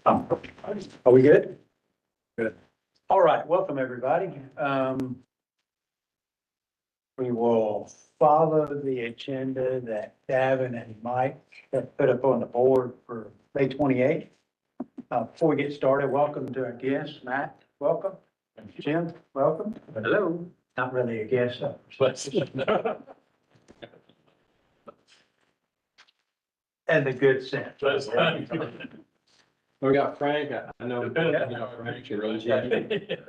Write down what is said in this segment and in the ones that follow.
Are we good? Good. All right, welcome, everybody. We will follow the agenda that Davin and Mike have put up on the board for May 28th. Before we get started, welcome to our guests. Matt, welcome. Jim, welcome. Hello. Not really a guest, but. And the good sense. We got Frank. I know, you know, Frank and Roger.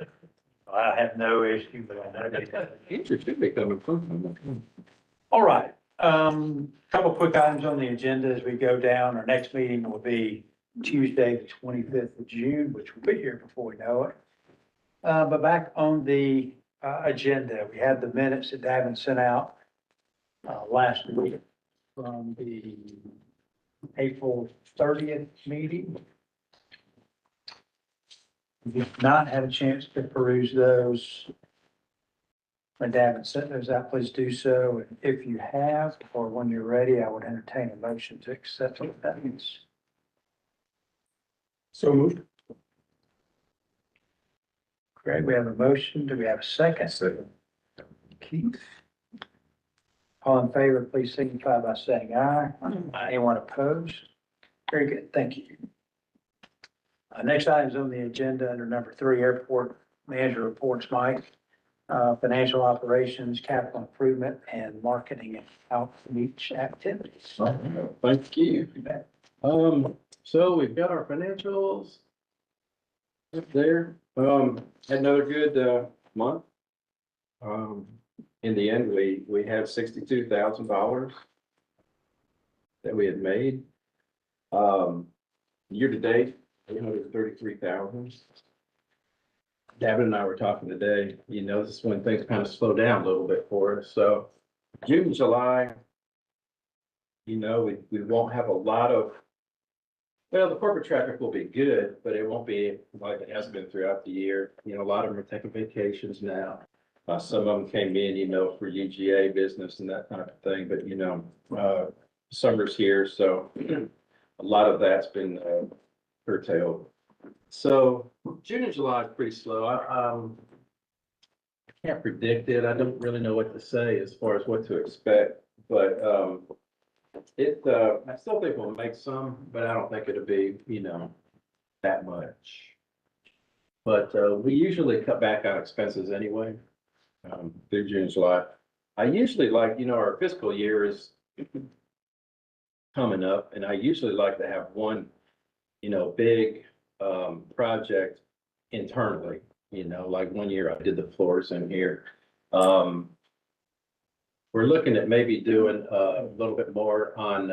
I have no issue with that. Interest should be coming from. All right, couple quick items on the agenda as we go down. Our next meeting will be Tuesday, the 25th of June, which will be here before we know it. But back on the agenda, we had the minutes that Davin sent out last week from the April 30th meeting. If you've not had a chance to peruse those, when Davin sent those out, please do so. And if you have, or when you're ready, I would entertain a motion to accept that means. So moved. Greg, we have a motion. Do we have a second? Second. Keith? All in favor, please signify by saying aye. Anyone opposed? Very good, thank you. Next item is on the agenda under number 3, airport manager reports, Mike. Financial operations, capital improvement, and marketing and outreach activities. Thank you. So we've got our financials up there. Had another good month. In the end, we had $62,000 that we had made. Year to date, 833,000. Davin and I were talking today, you know, this is when things kind of slow down a little bit for us. So June, July, you know, we won't have a lot of, well, the corporate traffic will be good, but it won't be like it has been throughout the year. You know, a lot of them are taking vacations now. Some of them came in, you know, for UGA business and that kind of thing, but you know, summer's here, so a lot of that's been curtailed. So June and July is pretty slow. I can't predict it. I don't really know what to say as far as what to expect, but I still think we'll make some, but I don't think it'll be, you know, that much. But we usually cut back on expenses anyway, through June and July. I usually like, you know, our fiscal year is coming up, and I usually like to have one, you know, big project internally, you know, like one year I did the floors in here. We're looking at maybe doing a little bit more on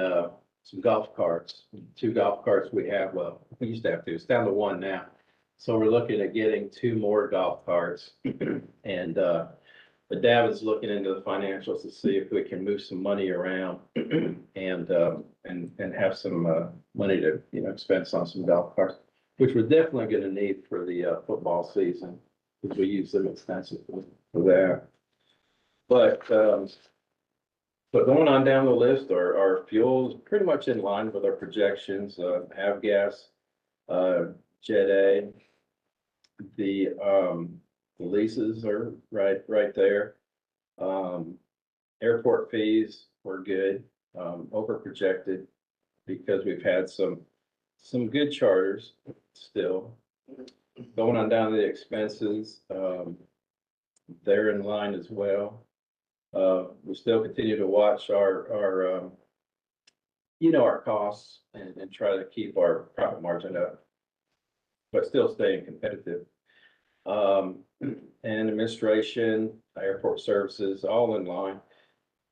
some golf carts. 2 golf carts we have, well, we used to have 2, it's down to 1 now. So we're looking at getting 2 more golf carts. And but David's looking into the financials to see if we can move some money around and have some money to, you know, expense on some golf carts, which we're definitely going to need for the football season, because we use them extensively for that. But going on down the list, our fuel is pretty much in line with our projections. Avgas, Jet A, the leases are right there. Airport fees were good, over projected, because we've had some good charters still. Going on down to the expenses, they're in line as well. We still continue to watch our you know, our costs and try to keep our profit margin up, but still staying competitive. And administration, airport services, all in line.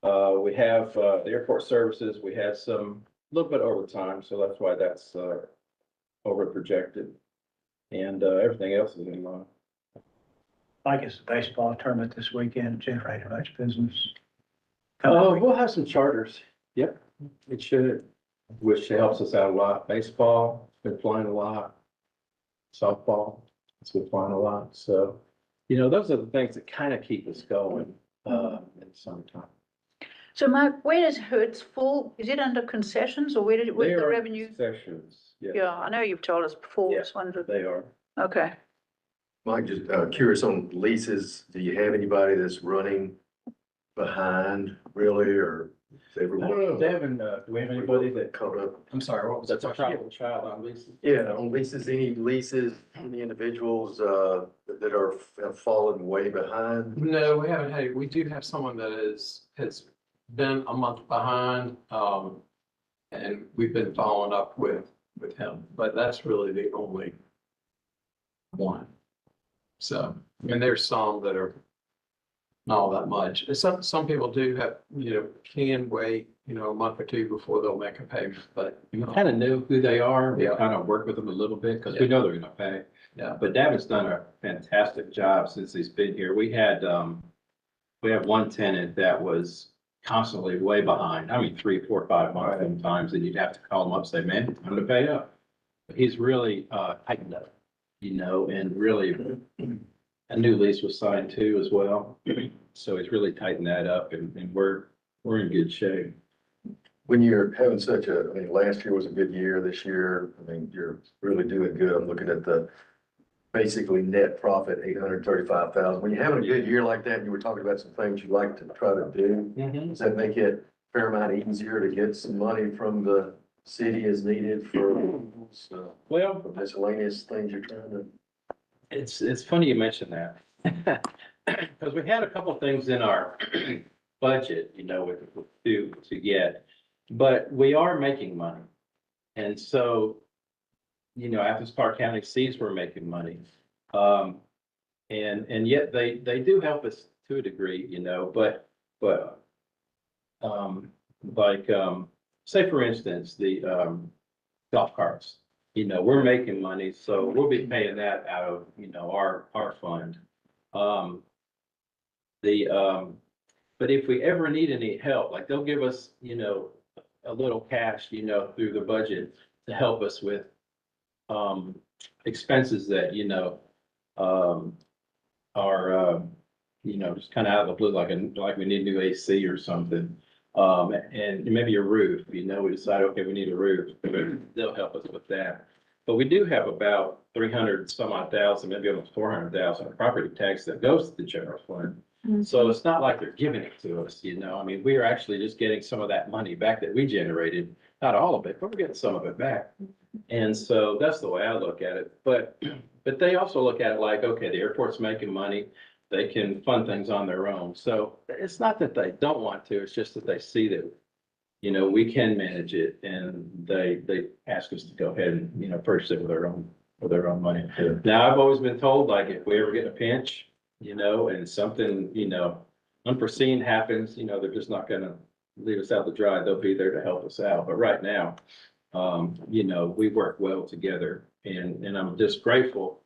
We have the airport services, we had a little bit overtime, so that's why that's over projected. And everything else is in line. Like it's the baseball tournament this weekend, generated much business. We'll have some charters. Yep, it should, which helps us out a lot. Baseball, been flying a lot. Softball, it's been flying a lot. So, you know, those are the things that kind of keep us going in the summertime. So Mark, where does Hertz fall? Is it under concessions or where did, They where the are revenue? Sessions, yeah, Yeah, I know you've told us before, Yeah. just wondered. they are. Okay. Mike, just curious on leases, do you have anybody that's running behind really, or is everyone? Devin, do we have anybody that, Caught up? I'm sorry, what was the that's a question? prodigal child on leases? Yeah, on leases, any leases, any individuals that are, have fallen way behind? No, we haven't had, we do have someone that has been a month behind, and we've been following up with him, but that's really the only one. So, and there's some that are not all that much. And some people do have, can wait, a month or two before they'll make a payment, but. We kind of knew who they are. We Yeah. kind of work with them a little bit because we know they're gonna pay. Yeah. But Davin's done a fantastic job since he's been here. We have one tenant that was constantly way behind. I mean, 3, 4, 5 months sometimes, and you'd have to call him up and say, man, time to pay up. But he's really tightened up, and really a new lease was signed too as well. So he's really tightened that up and we're in good shape. When you're having such a, I mean, last year was a good year, this year, I mean, you're really doing good. I'm looking at the basically net profit, 835,000. When you're having a good year like that, you were talking about some things you'd like to try to do. Does that make it a fair amount easier to get some money from the city as needed for Well, miscellaneous things you're trying to? it's funny you mention that. Because we had a couple of things in our budget, to get, but we are making money. And so, Athens-Clarke County sees we're making money. And yet they do help us to a degree, say for instance, the golf carts, we're making money, so we'll be paying that out of, our fund. But if we ever need any help, like they'll give us, a little cash, through the budget to help us with expenses that, are, just kind of out of the blue, like we need new AC or something. And maybe a roof, we decide, okay, we need a roof, they'll help us with that. But we do have about 300 some odd thousand, maybe almost 400,000 property tax that goes to the general fund. So it's not like they're giving it to us, I mean, we are actually just getting some of that money back that we generated, not all of it, but we're getting some of it back. And so that's the way I look at it. But they also look at it like, okay, the airport's making money, they can fund things on their own. So it's not that they don't want to, it's just that they see that, we can manage it, and they ask us to go ahead and, purchase it with their own money. Yeah. Now, I've always been told, like, if we ever get in a pinch, and something, unforeseen happens, they're just not gonna leave us out to dry. They'll be there to help us out. But right now, we work well together, and I'm just grateful,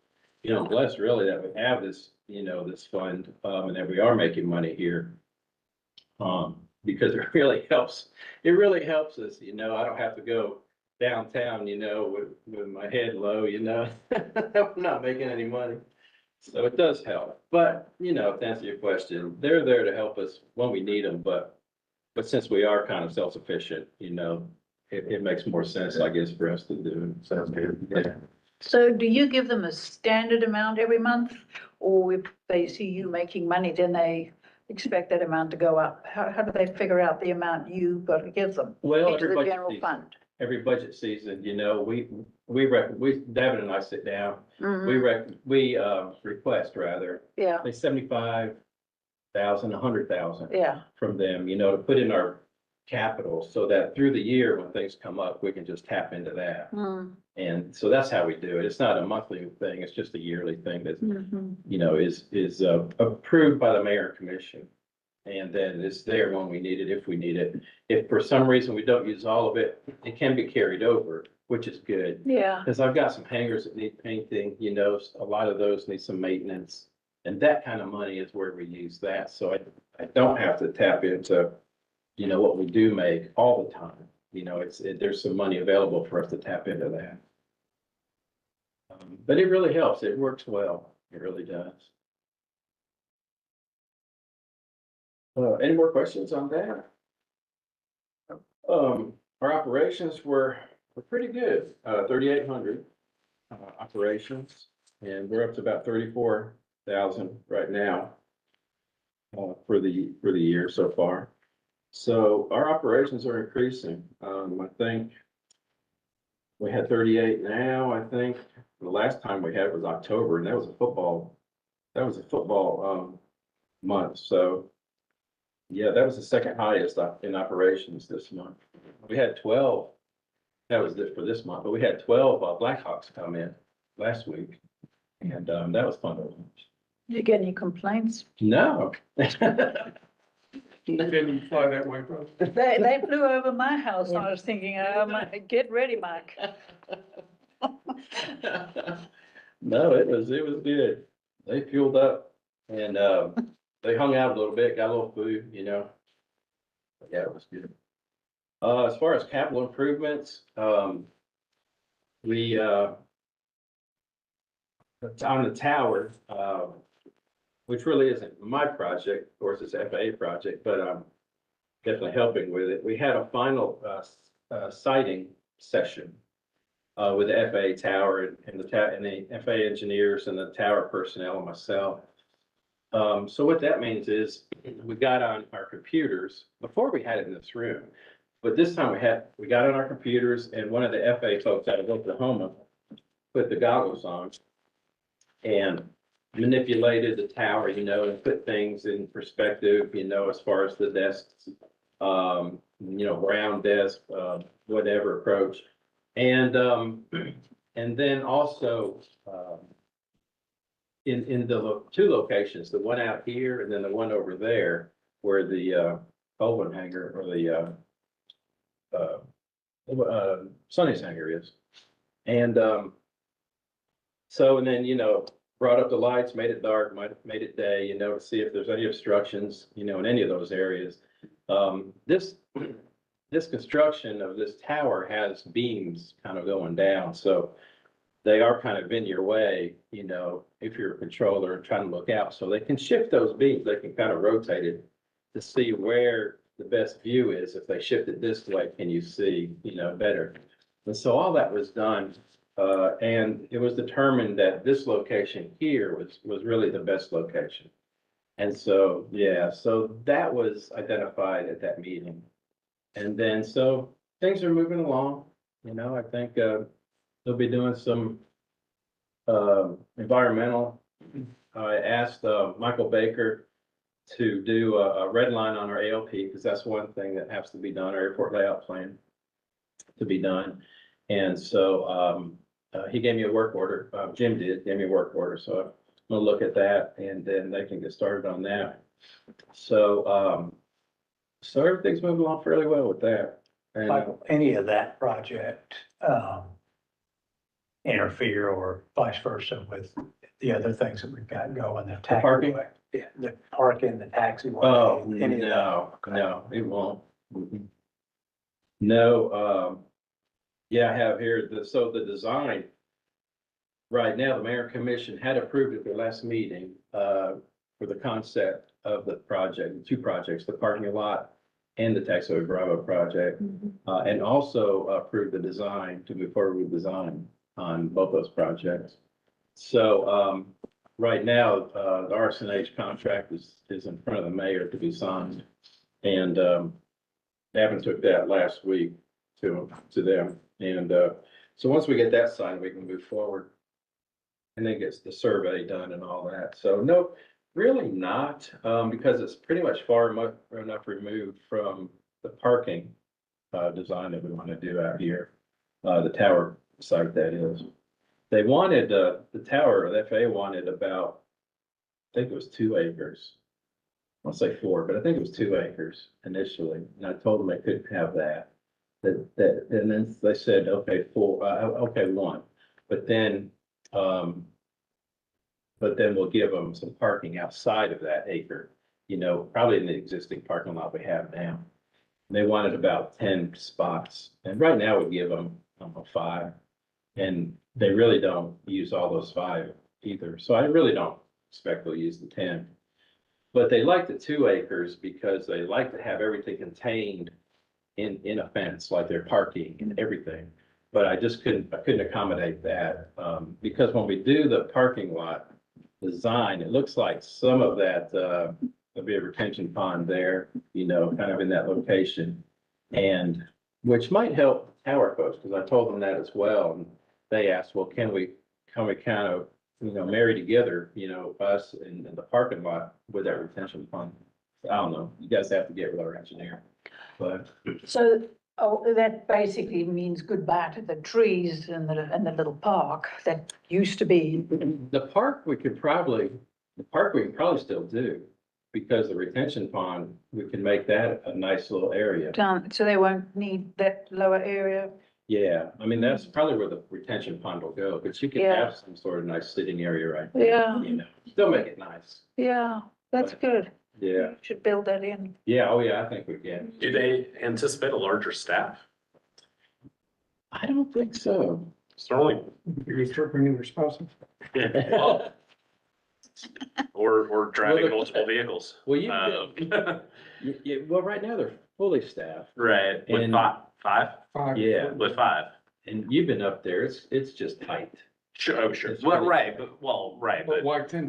blessed really that we have this, this fund, and that we are making money here. Because it really helps. It really helps us, I don't have to go downtown, with my head low, I'm not making any money. So it does help. But, to answer your question, they're there to help us when we need them, but since we are kind of self-sufficient, it makes more sense, I guess, for us to do. Sounds good. Yeah. So do you give them a standard amount every month? Or if they see you making money, then they expect that amount to go up? How do they figure out the amount you've got to give them Well, into the general fund? every budget season, David and I sit down, Mhm. we request rather, Yeah, say 75,000, 100,000 yeah. from them, to put in our capital so that through the year, when things come up, we can just tap into that. Mm. And so that's how we do it. It's not a monthly thing. It's just a yearly thing that, Mhm. is approved by the mayor and commission. And then it's there when we need it, if we need it. If for some reason we don't use all of it, it can be carried over, which is good. Yeah, Because I've got some hangars that need painting, a lot of those need some maintenance. And that kind of money is where we use that. So I don't have to tap into, what we do make all the time. There's some money available for us to tap into that. But it really helps. It works well. It really does. Any more questions on that? Our operations were pretty good, 3,800, operations, and we're up to about 34,000 right now, for the year so far. So our operations are increasing. I think we had 38 now, I think. The last time we had was October, and that was a football, month. So, yeah, that was the second highest in operations this month. We had 12, that was it for this month, but we had 12 Blackhawks come in last week. And that was fun to watch. Did you get any complaints? No. Didn't fly that way, bro. They flew over my house. I was thinking, get ready, Mike. No, it was good. They fueled up and they hung out a little bit, got a little food, you know. But yeah, it was good. As far as capital improvements, we on the tower, which really isn't my project, of course, it's FAA project, but I'm definitely helping with it. We had a final siting session with the FAA tower and the FAA engineers and the tower personnel and myself. So what that means is we got on our computers before we had it in this room, but this time we got on our computers and one of the FAA folks out of Oklahoma put the goggles on and manipulated the tower, you know, and put things in perspective, you know, as far as the desks, you know, round desk, whatever approach. And then also, in the two locations, the one out here and then the one over there, where the, Colvin hangar or the, Sonny's hangar is. And, so, and then, you know, brought up the lights, made it dark, made it day, you know, to see if there's any obstructions, you know, in any of those areas. This construction of this tower has beams kind of going down, so they are kind of in your way, you know, if you're a controller and trying to look out. So they can shift those beams, they can kind of rotate it to see where the best view is. If they shift it this way, can you see, you know, better? And so all that was done. And it was determined that this location here was really the best location. And so, yeah, so that was identified at that meeting. And then, so things are moving along, you know, I think, they'll be doing some, environmental. I asked, Michael Baker to do a red line on our ALP, because that's one thing that has to be done, our airport layout plan to be done. And so, he gave me a work order, Jim gave me a work order, so I'm gonna look at that and then they can get started on that. So, so everything's moving along fairly well with that. And, Like any of that project, interfere or vice versa with the other things that we've got going, the parking? taxiway. Yeah, the parking, the taxiway. oh, any of that. no, Okay. no, it won't. No, yeah, I have here, so the design. Right now, the mayor and commission had approved at their last meeting, for the concept of the project, the two projects, the parking lot and the Taxiway Bravo project. And also approved the design to move forward with design on both those projects. So, right now, the RSNH contract is in front of the mayor to be signed. And, Evan took that last week to them. And, so once we get that signed, we can move forward. And then gets the survey done and all that. So no, really not, because it's pretty much far enough removed from the parking design that we want to do out here. The tower site, that is. They wanted, the tower, the FAA wanted about, I think it was 2 acres. I'll say 4, but I think it was 2 acres initially. And I told them they couldn't have that. And then they said, okay, 4, okay, 1. But then we'll give them some parking outside of that acre, you know, probably in the existing parking lot we have now. They wanted about 10 spots, and right now we give them 5. And they really don't use all those 5 either, so I really don't expect they'll use the 10. But they like the 2 acres because they like to have everything contained in a fence, like their parking and everything. But I couldn't accommodate that, because when we do the parking lot design, it looks like some of that, there'll be a retention pond there, kind of in that location. And which might help our folks, because I told them that as well. And they asked, well, can we kind of, marry together, us and the parking lot with that retention pond? I don't know. You guys have to get with our engineer, but So, that basically means goodbye to the trees and the little park that used to be. the park we can probably still do. Because the retention pond, we can make that a nice little area. Down, so they won't need that lower area. Yeah, I mean, that's probably where the retention pond will go, but you can Yeah. have some sort of nice sitting area right Yeah, there, still make it nice. yeah, that's good. Yeah, Should build that in. yeah, oh yeah, I think we can. Do they anticipate a larger staff? I don't think so. It's only, well, or driving Well, multiple vehicles. Well, you, Um, well, right now they're fully staffed. Right, with And- five, Yeah, with five. and you've been up there, it's just tight. Sure, oh, sure. It's Well, really- right, but why 10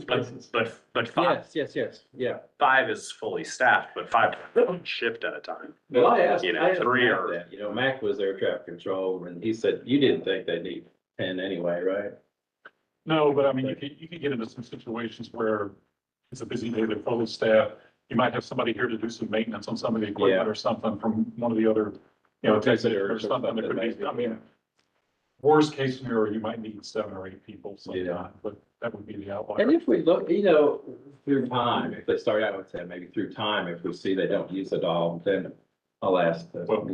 but five, Yes, yeah. five is fully staffed, but five shift at a time. Well, I asked Three Mac or, that, Mac was their traffic control, and he said, you didn't think they need 10 anyway, right? No, but I mean, you could get into some situations where it's a busy day, they're fully staffed. You might have somebody here to do some maintenance on some of the equipment or something from one of the other, technicians or something. That could be, I mean, worst case scenario, you might need 7 or 8 people sometime, but that would be the And outlier. if we look, through time, if they start out with 10, maybe through time, if we see they don't use it all, then I'll ask, Well,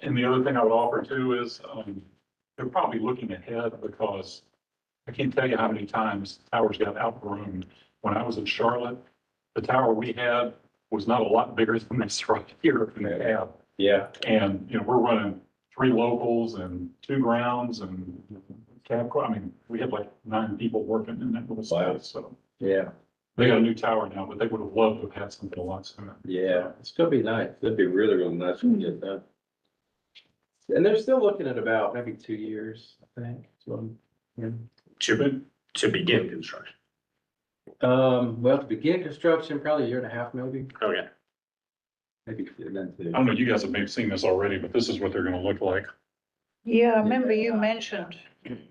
And the other thing I would offer too is, they're probably looking ahead because I can't tell you how many times towers got outgrown. When I was in Charlotte, the tower we had was not a lot bigger than this right here in the cab. yeah, And, we're running 3 locals and 2 grounds and cab, I mean, we had like 9 people working in that little Wow. space, so. yeah, They got a new tower now, but they would have loved to have had something a lot sooner. yeah, it's gonna be nice, it'd be really, really nice when we get done. And they're still looking at about maybe 2 years, I think, so, yeah. to begin construction. Well, to begin construction, probably 1.5 years, maybe, Okay, maybe, and then I two. don't know, you guys have maybe seen this already, but this is what they're gonna look like Yeah, I remember you mentioned.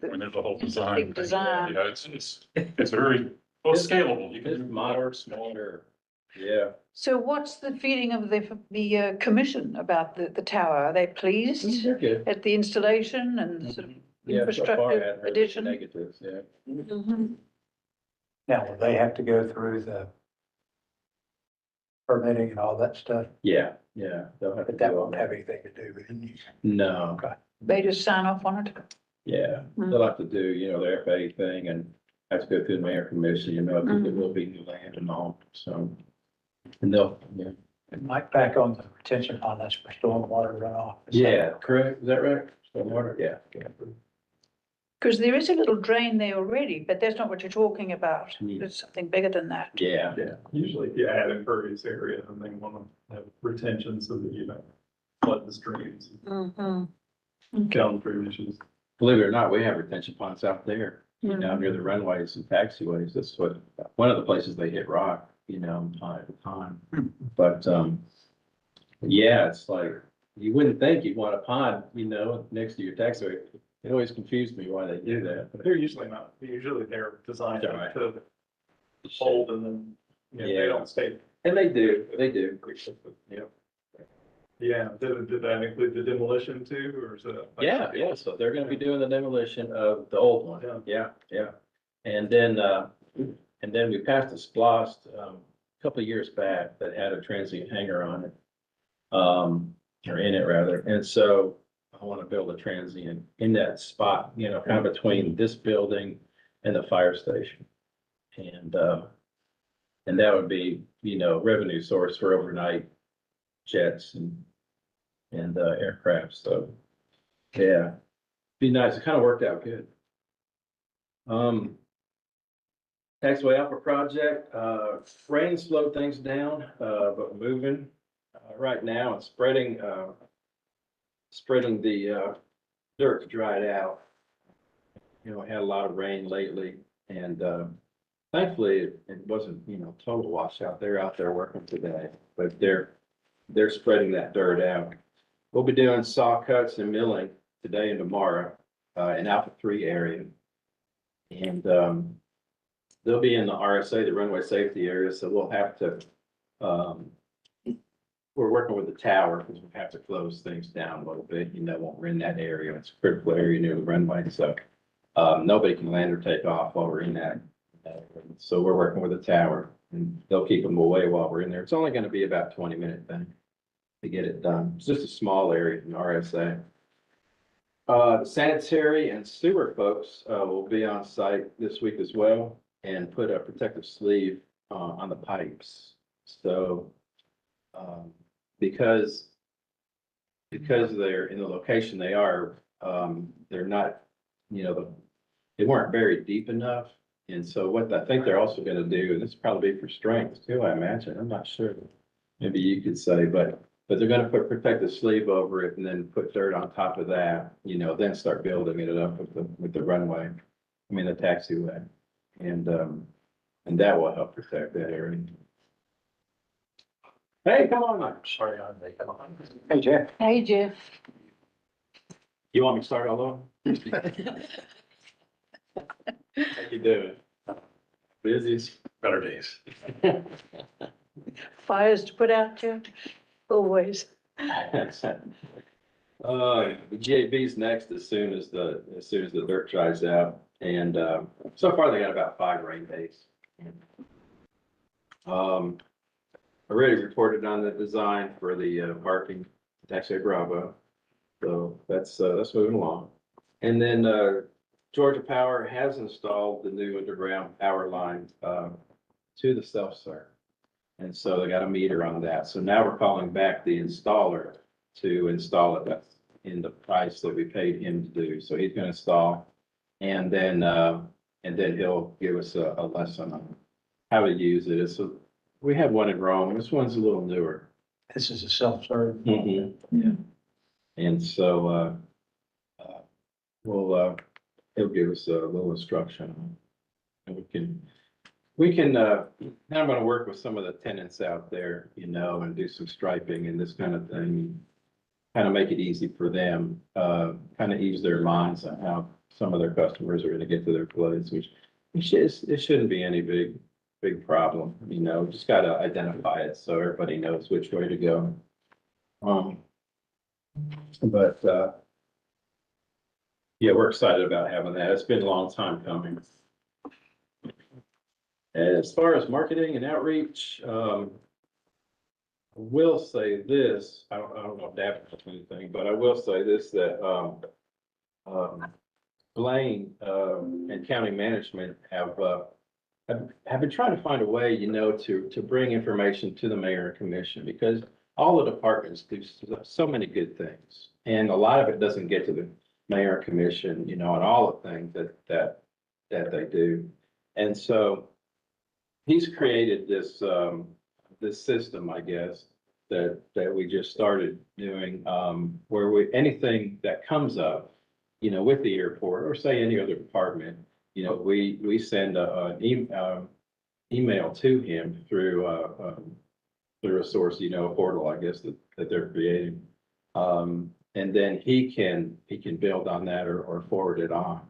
when there's a whole design. Big design. Yeah, it's very, well, it's scalable. You can It's do modern, large, small. smaller, yeah. So what's the feeling of the commission about the tower? Are they pleased They're good. at the installation and sort of Yeah, so far, I infrastructure hadn't heard any addition? negatives, yeah. Mhm. Now, will they have to go through the permitting and all that stuff? Yeah, they'll have to But that do all won't have anything to do with it. No, They just sign off on it? yeah, Hmm. they'll have to do, their FAA thing and have to go through the mayor commission, I think it will be new land and all, so. And they'll, yeah. And Mike, back on the retention pond, that's for stormwater runoff. Is that- Yeah, correct, is that right? Stormwater, yeah. Because there is a little drain there already, but that's not what you're talking about. Hmm. There's something bigger than that. Yeah, Yeah, usually if you add impervious area, then they want to have retention so that you don't flood the streams, Mhm. downstream issues. believe it or not, we have retention ponds out there, Mhm. down near the runways and taxiways, that's one of the places they hit rock, time to time. But, yeah, it's like, you wouldn't think you'd want a pond, next to your taxiway. It always confused me why they do that. But they're usually not, usually they're designed Right. to hold and then, Yeah. they don't stay. And they do. Yep. Yeah, did that include the demolition too, or is it? Yeah, so they're gonna be doing the demolition of the old one. Yeah. And then we passed a splost, a couple of years back that had a transient hangar on it. Or in it rather, and so I wanna build a transient in that spot, kind of between this building and the fire station. And that would be, revenue source for overnight jets and aircraft, so, yeah. Be nice, it kind of worked out good. Taxiway Alpha project, rain slowed things down, but we're moving, right now and spreading, spreading the dirt dried out. You know, we had a lot of rain lately, and thankfully it wasn't, you know, total washout. They're out there working today, but they're spreading that dirt out. We'll be doing saw cuts and milling today and tomorrow in Alpha 3 area. And they'll be in the RSA, the runway safety area, so we'll have to, we're working with the tower because we have to close things down a little bit, you know, when we're in that area. It's a critical area near the runway, so nobody can land or take off while we're in that. So we're working with the tower, and they'll keep them away while we're in there. It's only going to be about 20-minute thing to get it done. It's just a small area in RSA. The sanitary and sewer folks will be on site this week as well and put a protective sleeve on the pipes. So because they're in the location they are, they're not, you know, they weren't buried deep enough. And so what I think they're also going to do, and this is probably for strength too, I imagine, I'm not sure, maybe you could say, but they're going to put protective sleeve over it and then put dirt on top of that, you know, then start building it up with the runway, I mean, the taxiway. And that will help protect that area. Hey, come on, Mike. Sorry, come on. Hey, Jeff. Hey, Jeff. You want me to start all over? How you doing? Busy? Better days. Fires to put out, Jeff? Always. The GAB's next as soon as the dirt dries out. And so far they got about 5 rain days. Already reported on the design for the parking taxi Bravo. So that's moving along. And then Georgia Power has installed the new underground power line to the self-serve. And so they got a meter on that. So now we're calling back the installer to install it. That's in the price that we paid him to do. So he's going to install, and then he'll give us a lesson on how to use it. So we had one in Rome. This one's a little newer. This is a self-serve. Mm-hmm. Yeah. And so he'll give us a little instruction, and we can, now I'm gonna work with some of the tenants out there, you know, and do some striping and this kind of thing. Kind of make it easy for them, kind of ease their minds on how some of their customers are gonna get to their place, which it shouldn't be any big problem, you know, just gotta identify it so everybody knows which way to go. Yeah, we're excited about having that. It's been a long time coming. As far as marketing and outreach, I will say this, I don't know if David has anything, but I will say this, that Blaine and county management have been trying to find a way, you know, to bring information to the mayor and commission, because all the departments do so many good things. And a lot of it doesn't get to the mayor and commission, you know, and all the things that they do. And so he's created this system, I guess, that we just started doing, where anything that comes up, you know, with the airport or say any other department, you know, we send an email to him through a source, you know, a portal, I guess, that they're creating. And then he can build on that or forward it on.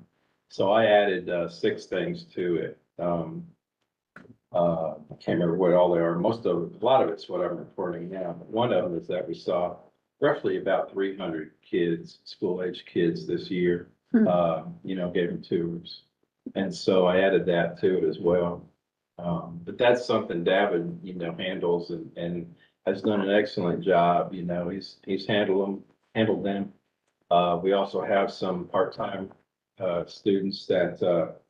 So I added 6 things to it. I can't remember what all they are. A lot of it's what I'm reporting now. But one of them is that we saw roughly about 300 kids, school-age kids this year, you know, gave them tours. And so I added that to it as well. But that's something David, you know, handles and has done an excellent job. You know, he's handled them. We also have some part-time students that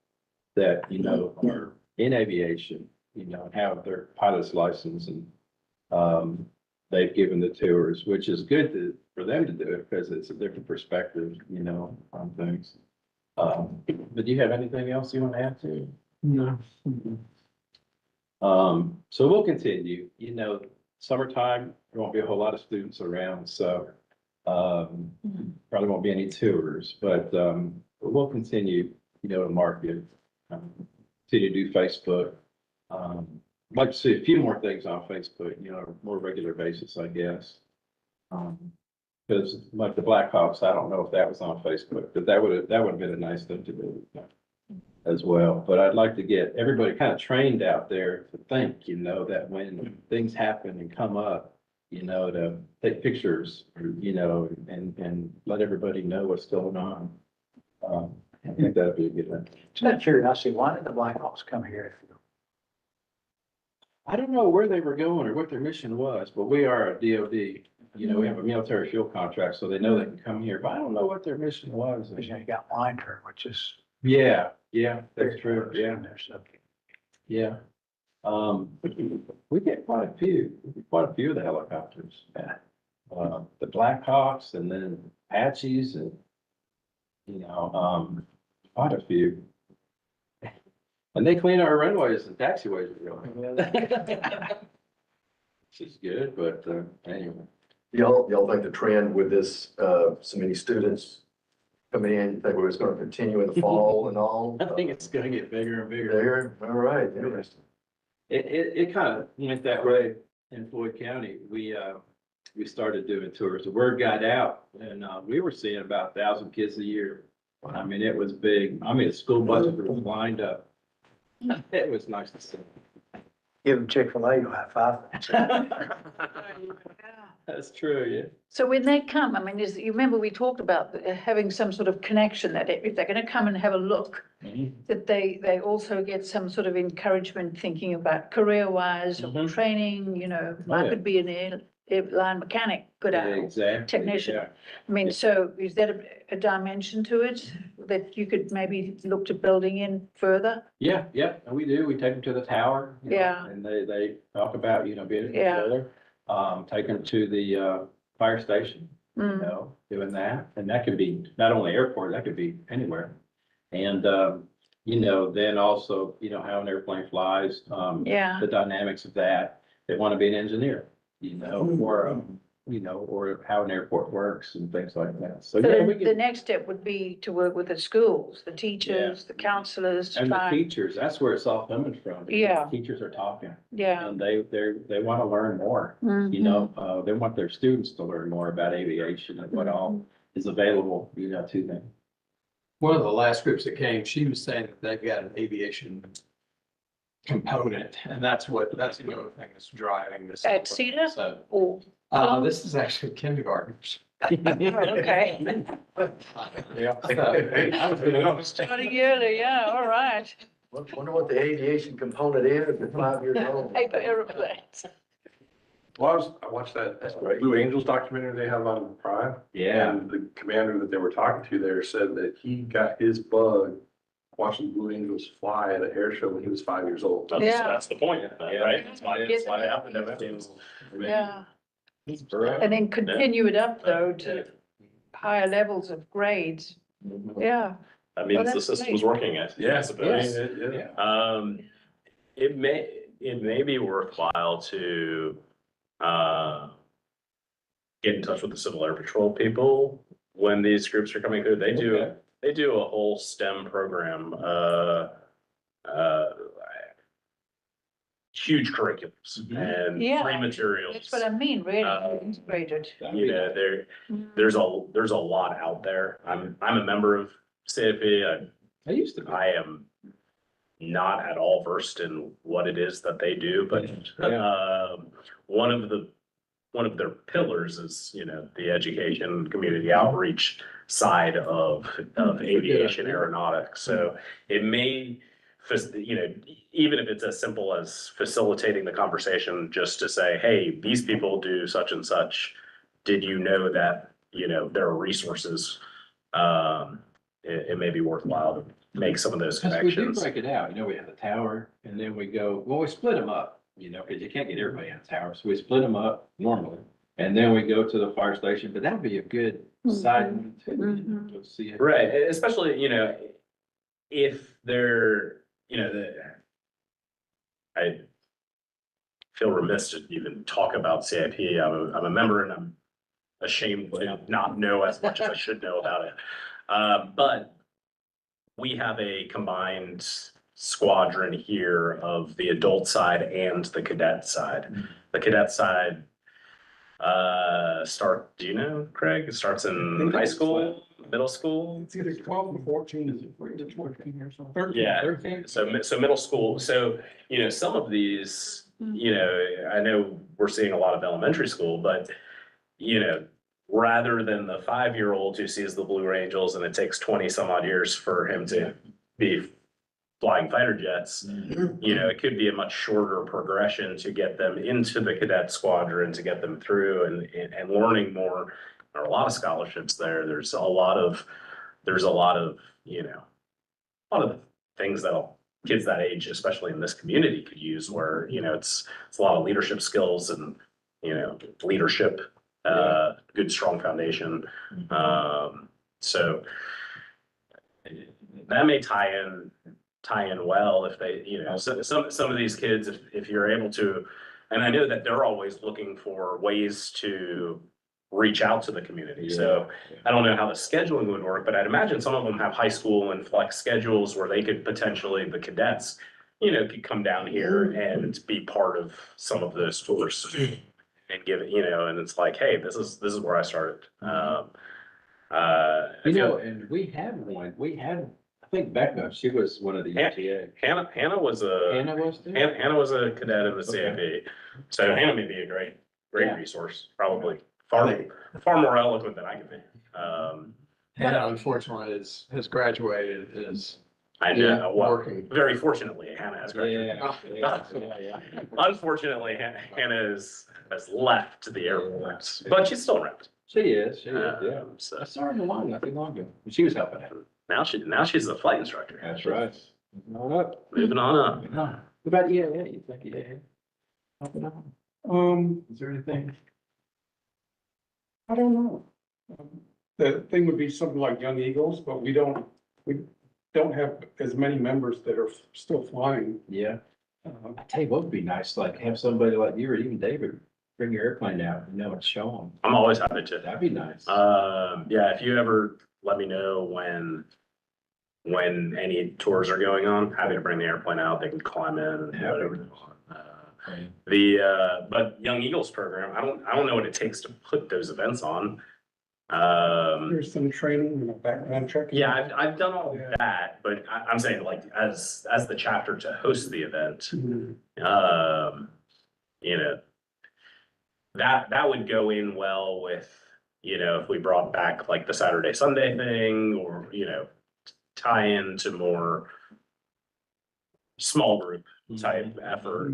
you know are in aviation, you know, have their pilot's license, and they've given the tours, which is good for them to do it because it's a different perspective, you know, on things. But do you have anything else you want to add to? No. So we'll continue, you know, summertime, there won't be a whole lot of students around, so Probably won't be any tours, but we'll continue, to market, continue to do Facebook. I'd like to see a few more things on Facebook, on a more regular basis, I guess. Because like the Blackhawks, I don't know if that was on Facebook, but that would have been a nice thing to do as well. But I'd like to get everybody kind of trained out there to think, that when things happen and come up, to take pictures, and let everybody know what's going on. I think that'd be a good thing. Just out of curiosity, why did the Blackhawks come here? I don't know where they were going or what their mission was, but we are a DOD. We have a military fuel contract, so they know they can come here, but I don't know what their mission was. Because you got Winder, which is. Yeah, that's true. Yeah, There, so. yeah. We get quite a few of the helicopters. Yeah. The Blackhawks and then Apaches and, quite a few. And they clean our runways and taxiways really. Which is good, but, anyway. Y'all think the trend with this, so many students coming in, you think it's gonna continue in the fall and all? I think it's gonna get bigger and bigger. There, all right, interesting. It kind of went that way in Floyd County. We started doing tours. The word got out and, we were seeing about 1,000 kids a year. I mean, it was big. I mean, the school buses were lined up. It was nice to see. Give them Chick-fil-A, you'll have 5. That's true, yeah. So when they come, I mean, you remember we talked about having some sort of connection that if they're gonna come and have a look, that they also get some sort of encouragement thinking about career-wise or Mhm. training, I yeah. could be an airline mechanic, good Exactly. technician. yeah. I mean, Yeah. so is that a dimension to it that you could maybe look to building in further? Yeah, and we do. We take them to the tower. Yeah. And they talk about, being a Yeah. controller. Take them to the, fire station, Mm, doing that. And that could be not only airport, that could be anywhere. And, then also, how an airplane flies, yeah. the dynamics of that. They want to be an engineer, or how an airport works and things like that. So, So yeah, we the get, next step would be to work with the schools, the teachers, the counselors, to and the try, teachers, that's where it's all coming from. Yeah. Teachers are talking yeah. and they want to learn more. Mhm. They want their students to learn more about aviation and what all is available, to them. One of the last groups that came, she was saying that they've got an aviation component, and that's the other thing that's driving this. At Cedar? So, Oh, this is actually kindergartners. okay. Starting early, yeah, all right. Wonder what the aviation component is at 5 years old. Paper airplanes. Well, I watched that great. Blue Angels documentary they have on Prime. Yeah. And the commander that they were talking to there said that he got his bug watching Blue Angels fly at an air show when he was 5 years old. Yeah. That's the point, right? That's why it happened. Yeah, That's correct. and then continue it up though to higher levels of grades. Yeah, That means the that's system's great. working, I suppose. Yeah. It may be worthwhile to, get in touch with the Civil Air Patrol people when these groups are coming through. They do a whole STEM program, huge curriculums and Yeah. free materials. That's what I mean, really Uh, integrated. There's a lot out there. I'm a member of CAP. I used to be. I am not at all versed in what it is that they do, but one of their pillars is, the education, community outreach side of aviation aeronautics. So it may, even if it's as simple as facilitating the conversation, just to say, hey, these people do such and such. Did you know that, there are resources? It may be worthwhile to make some of those Because we do connections. break it out, we have the tower and then we split them up, because you can't get everybody in the tower. So we split them up normally. And then we go to the fire station, but that'd be a good side one too, to see it. Right, especially, if they're, I feel remiss to even talk about CIP. I'm a member and I'm ashamed to not know as much as I should know about it. But we have a combined squadron here of the adult side and the cadet side. The cadet side do you know, Craig? It starts in high school, middle school? It's either 12 and 14, is it 14 or something? 13, Yeah. 13. So middle school, so, some of these, I know we're seeing a lot of elementary school, but, rather than the 5-year-old who sees the Blue Angels and it takes 20 some odd years for him to be flying fighter jets, it could be a much shorter progression to get them into the cadet squadron, to get them through and learning more. There are a lot of scholarships there. There's a lot of, a lot of things that kids that age, especially in this community, could use where, it's a lot of leadership skills and, leadership, good, strong foundation. So that may tie in well if they, some of these kids, if you're able to, and I know that they're always looking for ways to reach out to the community. So I don't know how the scheduling would work, but I'd imagine some of them have high school and flex schedules where they could potentially, the cadets, could come down here and be part of some of those tours and give it, and it's like, hey, this is where I started. And we had, I think Becca, she was one of the UTA. Hannah was a Hannah was a cadet in the CIP. So Hannah may be a great resource, probably far more eloquent than I can be. Hannah unfortunately has graduated, is I know, working. very fortunately, Hannah has graduated. Yeah. Unfortunately, Hannah has left the airport, but she's still around. She is, yeah. So I saw her in the line not too long ago. She was helping out. now she's a flight instructor. That's right. Moving on up. Moving on up. What about EAA? You think EAA? Helping out? Is there anything? I don't know. The thing would be something like Young Eagles, but we don't have as many members that are still flying. Yeah. I tell you what would be nice, like have somebody like you or even David bring your airplane out, and show them. I'm always happy to. That'd be nice. Yeah, if you ever let me know when any tours are going on, happy to bring the airplane out. They can climb in and do whatever they want. But Young Eagles program, I don't know what it takes to put those events on. There's some training and a background check. Yeah, I've done all that, but I'm saying like as the chapter to host the event, that would go in well with, if we brought back like the Saturday, Sunday thing, or, tie into more small group type effort.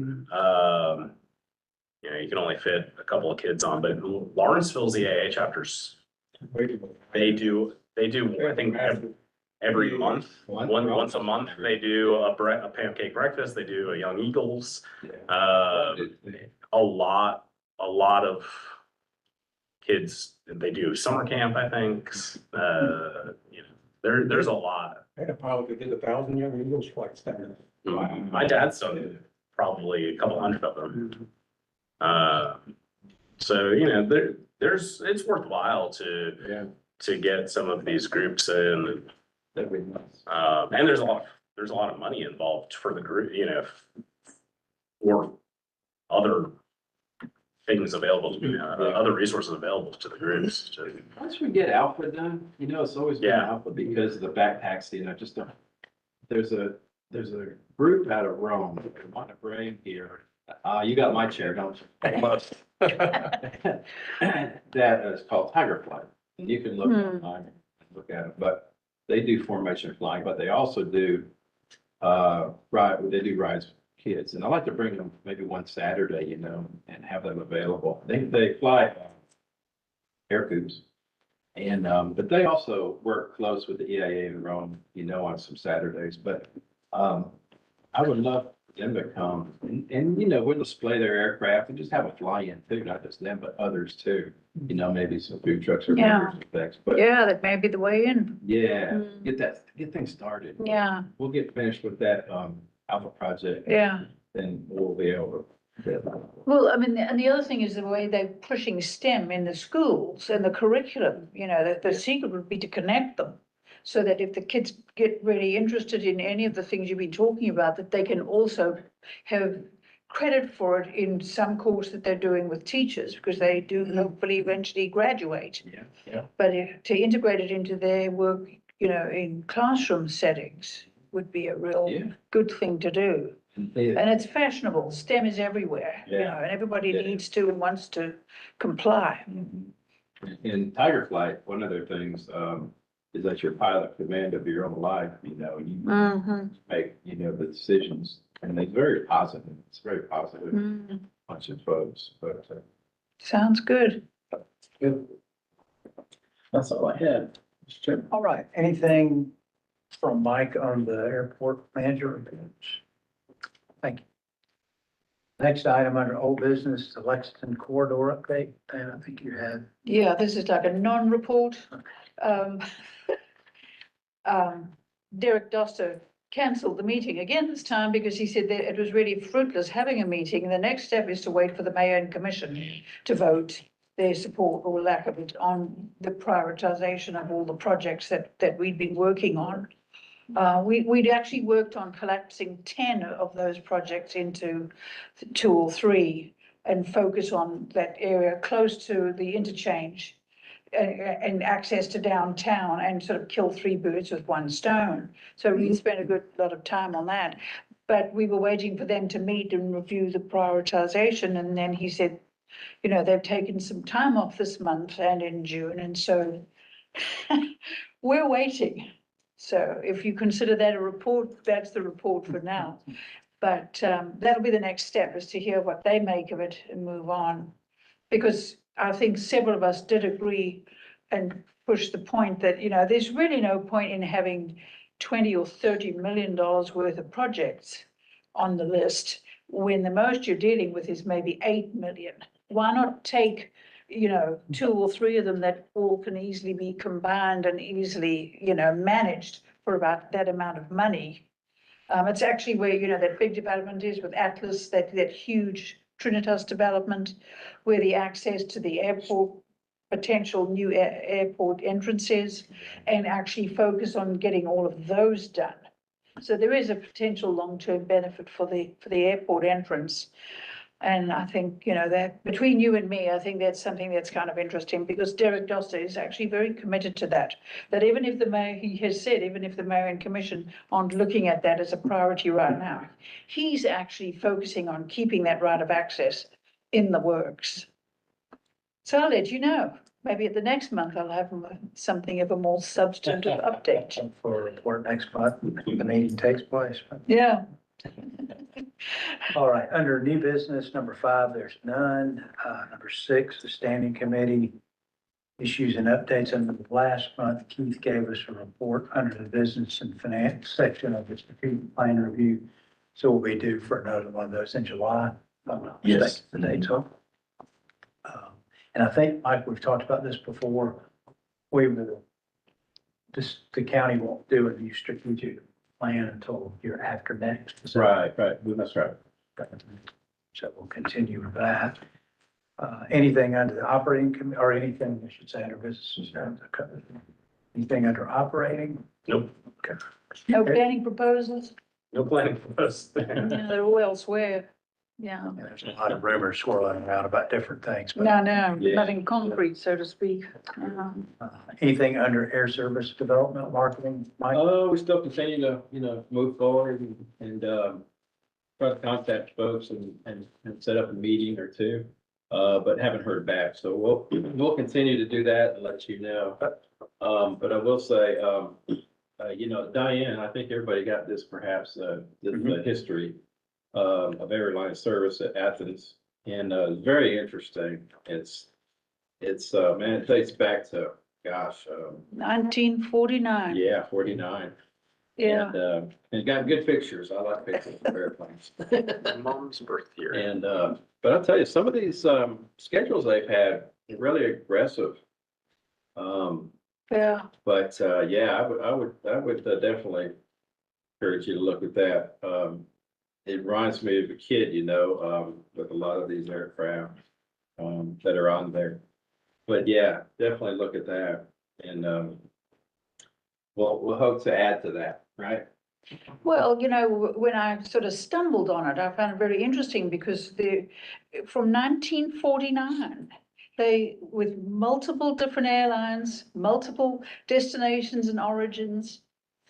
You can only fit a couple of kids on, but Lawrenceville's EAA chapters, they do, I think every month, once a month, they do a pancake breakfast, they do a Young Eagles. A lot of kids, they do summer camp, I think. There's a lot. I had a pilot that did 1,000 Young Eagles flights down there. My dad's done probably a couple hundred of them. So, it's worthwhile to get some of these groups in. That'd be nice. And there's a lot of money involved for the group, or other things available to other resources available to the groups. Once we get Alpha done, it's always been Alpha because of the backpacks, just there's a group out of Rome, I want to bring here. You got my chair, don't you? That is called Tiger Flight. You can look online and look at it, but they do formation flying, but they also do they do rides with kids. And I like to bring them maybe one Saturday, and have them available. They fly air coops. And but they also work close with the EAA in Rome, on some Saturdays. But I would love them to come and we'll display their aircraft and just have a fly-in too, not just them, but others too. Maybe some food trucks or effects. But that may be the way in. Get things started. Yeah. We'll get finished with that Alpha project. Yeah. Then we'll be able to Well, I mean, and the other thing is the way they're pushing STEM in the schools and the curriculum, you know, the secret would be to connect them. So that if the kids get really interested in any of the things you've been talking about, that they can also have credit for it in some course that they're doing with teachers, because they do hopefully eventually graduate. Yeah. But to integrate it into their work, you know, in classroom settings would be a real Yeah. good thing to do. And it's fashionable. STEM is everywhere, you Yeah. know, and everybody Yeah. needs to and wants to comply. In Tiger Flight, one of their things, is that you're pilot command of your own life, you know, you Mhm. make, you know, the decisions. And it's very positive. It's very positive Mm. bunch of folks, but, Sounds good. that's all I had. Mr. Chairman. All right, anything from Mike on the airport manager reports? Thank you. Next item under old business, the Lexington corridor update, and I think you had. Yeah, this is like a non-report. Um, Derek Doster canceled the meeting again this time because he said that it was really fruitless having a meeting. The next step is to wait for the mayor and commission to vote their support or lack of it on the prioritization of all the projects that we'd been working on. We'd actually worked on collapsing 10 of those projects into 2 or 3 and focus on that area close to the interchange and access to downtown and sort of kill 3 birds with 1 stone. So we spent a good lot of time on that. But we were waiting for them to meet and review the prioritization. And then he said, you know, they've taken some time off this month and in June. And so we're waiting. So if you consider that a report, that's the report for now. But that'll be the next step, is to hear what they make of it and move on. Because I think several of us did agree and push the point that, you know, there's really no point in having 20 or 30 million dollars worth of projects on the list when the most you're dealing with is maybe 8 million. Why not take, you know, 2 or 3 of them that all can easily be combined and easily, you know, managed for about that amount of money? It's actually where, you know, that big development is with Atlas, that huge Trinitas development, where the access to the airport, potential new airport entrances, and actually focus on getting all of those done. So there is a potential long-term benefit for the airport entrance. And I think, you know, that between you and me, I think that's something that's kind of interesting, because Derek Doster is actually very committed to that. That even if the mayor, he has said, even if the mayor and commission aren't looking at that as a priority right now, he's actually focusing on keeping that right of access in the works. So I'll let you know. Maybe at the next month, I'll have something of a more substantive update. For a report next month, the meeting takes place. Yeah. All right, under new business, number 5, there's none. Number 6, the standing committee issues and updates. Under the last month, Keith gave us a report under the business and finance section of the strategic plan review. So we'll be due for another one of those in July. If I'm not mistaken, the date's off. And I think, Mike, we've talked about this before. We will, the county won't do a new strategic plan until year after next. Right, that's right. So we'll continue with that. Anything under the operating or anything, I should say, under business, anything under operating? Nope. Okay. No planning proposals? No planning for us. Yeah, they're all elsewhere. Yeah. And there's a lot of rumors swirling around about different things, but No, Yeah. nothing concrete, so to speak. anything under air service development, marketing, Mike? We still continue to, you know, move forward and try to contact folks and set up a meeting or 2. But haven't heard back. So we'll continue to do that and let you know. But I will say, you know, Diane, I think everybody got this perhaps, the history of airline service at Athens. And very interesting. It's man, it dates back to, gosh, 1949. yeah, 49. Yeah. And got good pictures. I like pictures of airplanes. Mom's birth year. And, but I'll tell you, some of these, schedules they've had are really aggressive. Yeah. But, yeah, I would definitely encourage you to look at that. it reminds me of a kid, with a lot of these aircraft, that are on there. But yeah, definitely look at that and, we'll hope to add to that, right? Well, when I sort of stumbled on it, I found it very interesting because from 1949, with multiple different airlines, multiple destinations and origins.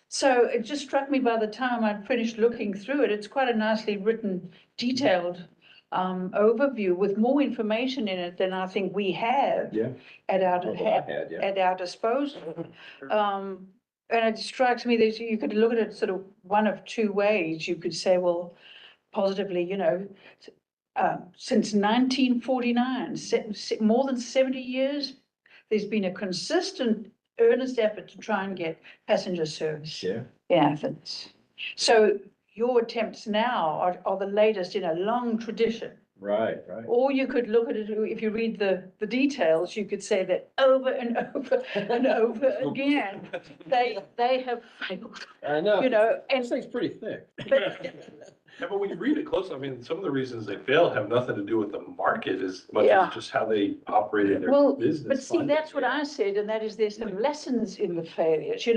So it just struck me by the time I'd finished looking through it, it's quite a nicely written, detailed overview with more information in it than I think we have Yeah. at our, Well, I had, yeah. at our disposal. And it strikes me that you could look at it sort of one of two ways. You could say, well, positively, since 1949, more than 70 years, there's been a consistent, earnest effort to try and get passenger service Yeah. in Athens. So your attempts now are the latest in a long tradition. Right. Or you could look at it, if you read the details, you could say that over and over and over again, they have failed, I know. and This thing's pretty thick. Yeah, but when you read it closely, I mean, some of the reasons they fail have nothing to do with the market as much Yeah. as just how they operated their well, business. but see, that's what I said, and that is there's some lessons in the failures,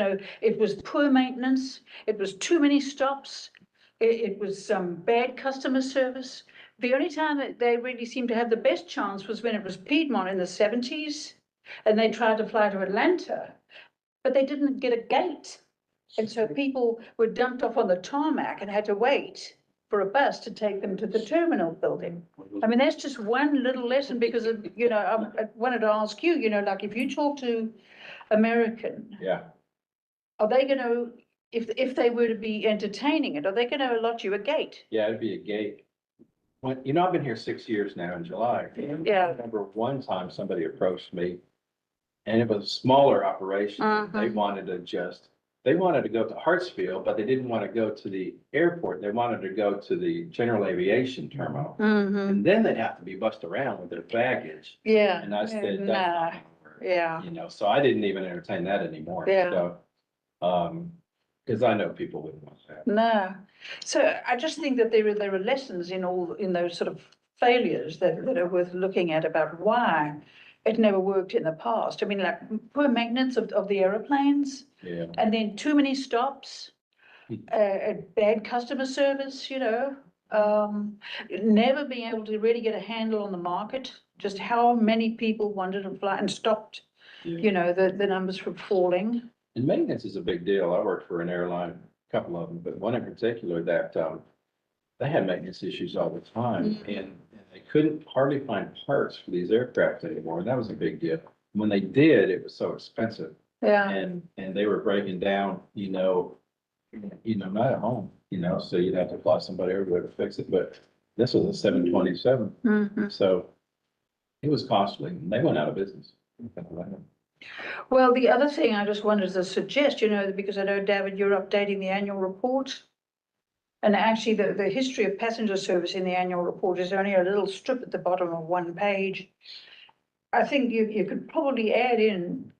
it was poor maintenance, it was too many stops, it was some bad customer service. The only time that they really seemed to have the best chance was when it was Piedmont in the 70s, and they tried to fly to Atlanta, but they didn't get a gate. And so people were dumped off on the tarmac and had to wait for a bus to take them to the terminal building. I mean, that's just one little lesson because of, I wanted to ask you, like if you talk to American, Yeah. are they going to, if they were to be entertaining it, are they going to allot you a gate? Yeah, it'd be a gate. I've been here 6 years now in July. Yeah. I remember one time somebody approached me and it was a smaller operation. They wanted to go to Hartsfield, but they didn't want to go to the airport. They wanted to go to the general aviation terminal. And then they'd have to be bussed around with their baggage. Yeah. And I said, Nah. that's not gonna work. Yeah. So I didn't even entertain that anymore. Yeah. So, because I know people wouldn't want that. No. So I just think that there are lessons in those sort of failures that are worth looking at about why it never worked in the past. I mean, like poor maintenance of the aeroplanes, Yeah. and then too many stops, bad customer service, never being able to really get a handle on the market, just how many people wanted to fly and stopped, the numbers from falling. And maintenance is a big deal. I worked for an airline, a couple of them, but one in particular that, they had maintenance issues all the time and they couldn't hardly find parts for these aircraft anymore. And that was a big deal. When they did, it was so expensive Yeah. and they were breaking down, not at home, so you'd have to fly somebody over there to fix it. But this was a 727. So it was costly. They went out of business. Well, the other thing I just wanted to suggest, because I know, David, you're updating the annual report. And actually, the history of passenger service in the annual report is only a little strip at the bottom of one page. I think you could probably add in,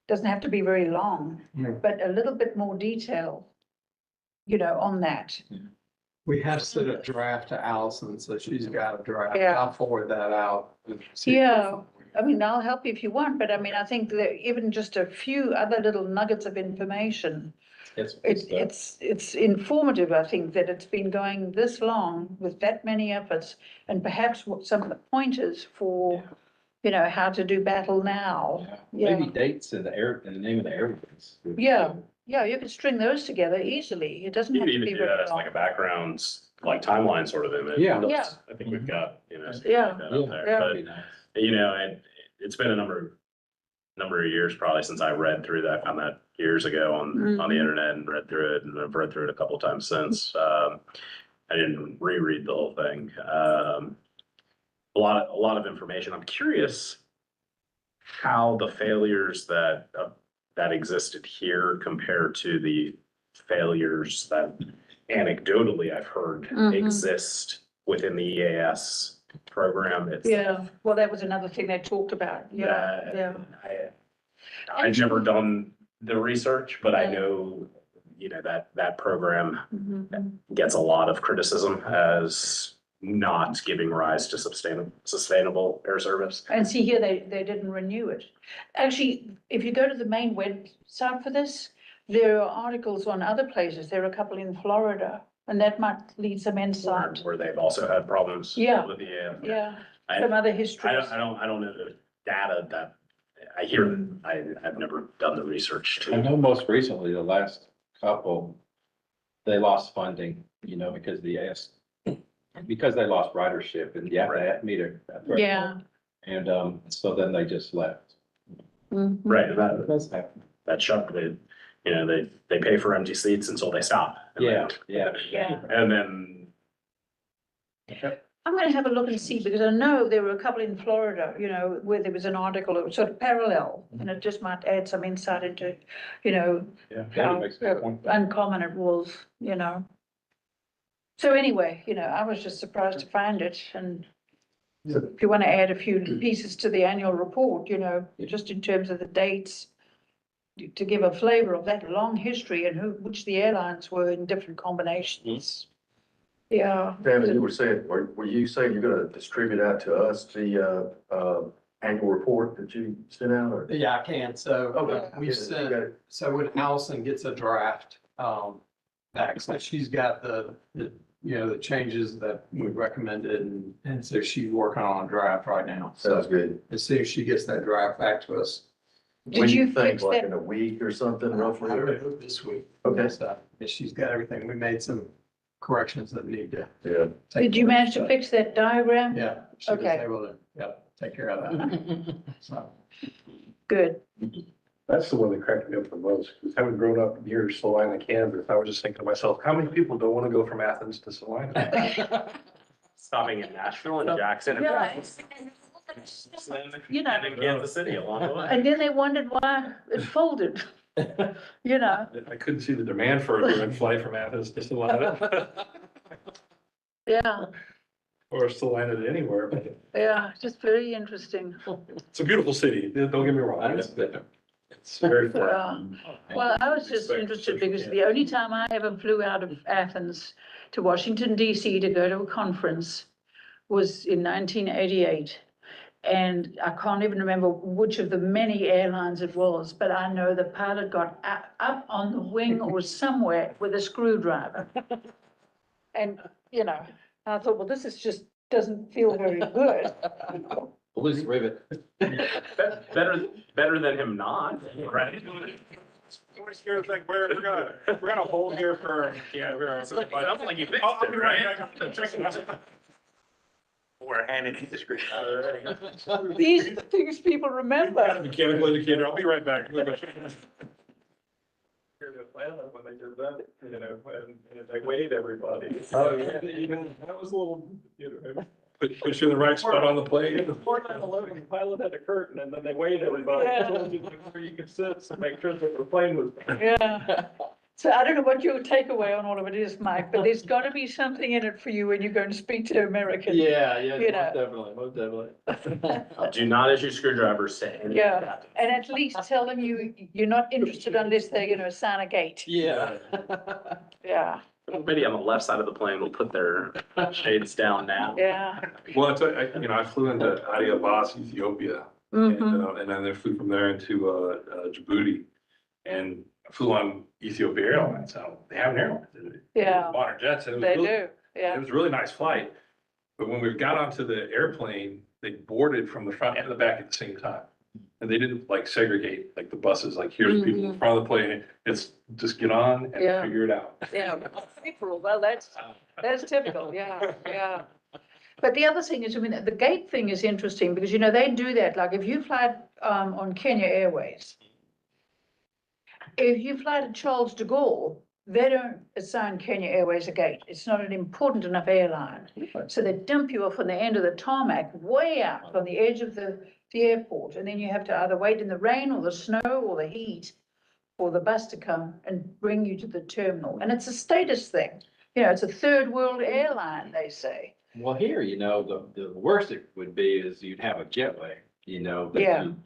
doesn't have to be very long, but a little bit more detail, on that. We have sent a draft to Allison, so she's got a draft. Yeah. I'll forward that out. and see if- Yeah. I mean, I'll help you if you want, but I mean, I think that even just a few other little nuggets of information, it's informative, I think, that it's been going this long with that many efforts and perhaps what some of the pointers for, how to do battle now. Maybe dates and the name of the airplanes. Yeah, you can string those together easily. It doesn't You have could to even be do that very as like long. a background, like timeline sort of image. Yeah. Yeah. I think we've got, stuff Yeah. like that up there. Yeah. That'd be nice. It's been a number of years probably since I read through that. I found that years ago on the internet and read through it, and I've read through it a couple of times since. I didn't reread the whole thing. A lot of information. I'm curious how the failures that existed here compare to the failures that anecdotally I've heard exist within the EAS program. Yeah, well, that was another thing they talked about. Yeah. I've never done the research, but I know you know, that program Mhm. gets a lot of criticism as not giving rise to sustainable air service. And see here, they didn't renew it. Actually, if you go to the main website for this, there are articles on other places. There are a couple in Florida, and that might lead some insight. Where they've also had problems. Yeah. With the, Yeah, I- some other I histories. don't know the data that, I hear that, I've never done the research I to. know most recently, the last couple, they lost funding, you know, because because they lost ridership and you have to meet a threshold. Yeah. And, so then they just left. Mhm. Right, It does happen. that shut, you know, they pay for empty seats until they stop. And Yeah, then- yeah. Yeah. And then, I'm gonna have a look and see, because I know there were a couple in Florida, you know, where there was an article, it was sort of parallel, and it just might add some insight into, you know, Yeah. how That makes a good point. uncommon it was, you know. So anyway, you know, I was just surprised to find it, and if you want to add a few pieces to the annual report, you know, just in terms of the dates, to give a flavor of that long history and which the airlines were in different combinations. Yeah. Tammy, you were saying, were you saying you're gonna distribute out to us the, annual report that you sent out or? Yeah, I can. So Okay. we Yeah, sent, you got it. so when Allison gets a draft, back, so she's got you know, the changes that we recommended and so she's working on a draft right now. Sounds So good. as soon as she gets that draft back to us. When Did do you think, fix like that? in a week or something roughly? I would hope this week. Okay. So, and she's got everything. We made some corrections that need to. Yeah. take Did you place, manage to but- fix that diagram? Yeah, she was Okay. able to, take care of that. So. Good. That's the one that cracked me up the most, because having grown up near Salina, Kansas, I was just thinking to myself, how many people don't want to go from Athens to Salina? stopping in Nashville and Jackson and. Yeah. You know. And in Kansas City along the way. And then they wondered why it folded, you know. I couldn't see the demand for a direct flight from Athens to Salina, Yeah, or Salina to anywhere, but yeah, just very interesting. it's a beautiful city, don't get me wrong. It's very flat. Well, I was just interested because the only time I ever flew out of Athens to Washington DC to go to a conference was in 1988. And I can't even remember which of the many airlines it was, but I know the pilot got up on the wing or somewhere with a screwdriver. And, you know, I thought, well, this is just, doesn't feel very good. Loose rivet. Better than him not, right? We're gonna hold here for, Sounds like you fixed I'll it, be right? back. We're handing you the screen. These are the things people remember. Mechanical indicator, I'll be right back. When they did that, you know, and they weighed everybody. Oh, yeah. That was a little, you know, put you in the right spot on the plane. Before 9/11, the pilot had a curtain and then they weighed everybody. Yeah. Told you where you could sit, so make sure that the plane was. Yeah. So I don't know what your takeaway on all of it is, Mike, but there's got to be something in it for you when you go and speak to Americans. Yeah, You know. most definitely. Do not issue screwdrivers to any. Yeah, and at least tell them you're not interested unless they're gonna assign a gate. Yeah. Yeah, Everybody on the left side of the plane will put their shades down now. yeah. Well, I flew into Addis, Ethiopia, and, Mhm. and then I flew from there into, Djibouti. And I flew on Ethiopia Airlines, so they have an airline. Yeah. Modern jets, and it was They really, do, it yeah. was a really nice flight. But when we got onto the airplane, they boarded from the front and the back at the same time. And they didn't like segregate like the buses, like here's people in front of the plane, it's just get on and Yeah. figure it out. Yeah, well, that's typical, yeah, yeah. But the other thing is, I mean, the gate thing is interesting because, you know, they do that, like if you fly on Kenya Airways, if you fly to Charles de Gaulle, they don't assign Kenya Airways a gate. It's not an important enough airline. So they dump you off on the end of the tarmac, way out on the edge of the airport. And then you have to either wait in the rain or the snow or the heat for the bus to come and bring you to the terminal. And it's a status thing. You know, it's a third world airline, they say. Well, here, you know, the worst it would be is you'd have a jetway, you know. that Yeah. you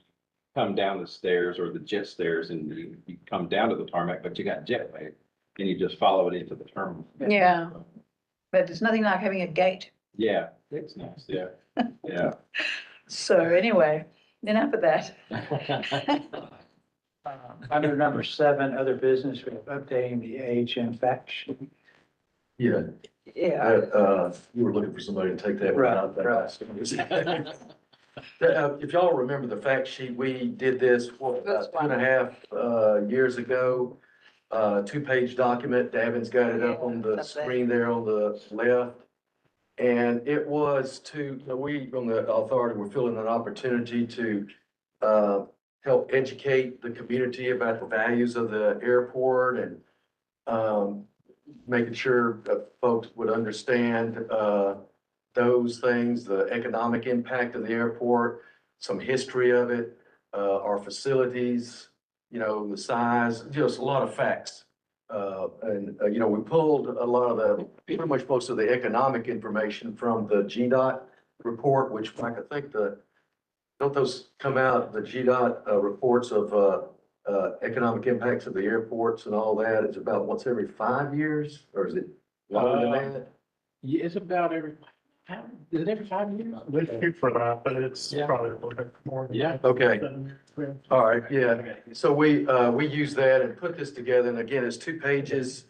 Come down the stairs or the jet stairs and you come down to the tarmac, but you got jetway. and you just follow it into the terminal. Yeah. But there's nothing like having a gate. Yeah, it's nice, yeah, yeah. So anyway, enough of that. Under number 7, other business, we have updating the AHM fact sheet. Yeah, Yeah. you were looking for somebody to take that one Right, out. right. If y'all remember the fact sheet, we did this, what, That's about 2.5 years ago. 2-page document, Davin's got it up on the Yeah, it's up there. screen there on the left. And it was we, on the authority, were feeling an opportunity to, help educate the community about the values of the airport and, making sure that folks would understand, those things, the economic impact of the airport, some history of it, our facilities, the size, just a lot of facts. We pulled a lot of pretty much most of the economic information from the GDOT report, which Mike, I think don't those come out, the GDOT, reports of, economic impacts of the airports and all that? It's about once every 5 years, or is it longer than that? Yeah, it's about is it every 5 years? They shoot for that, but it's Yeah. probably a little bit more. Yeah. Okay. All right, yeah. So we use that and put this together, and again, it's 2 pages.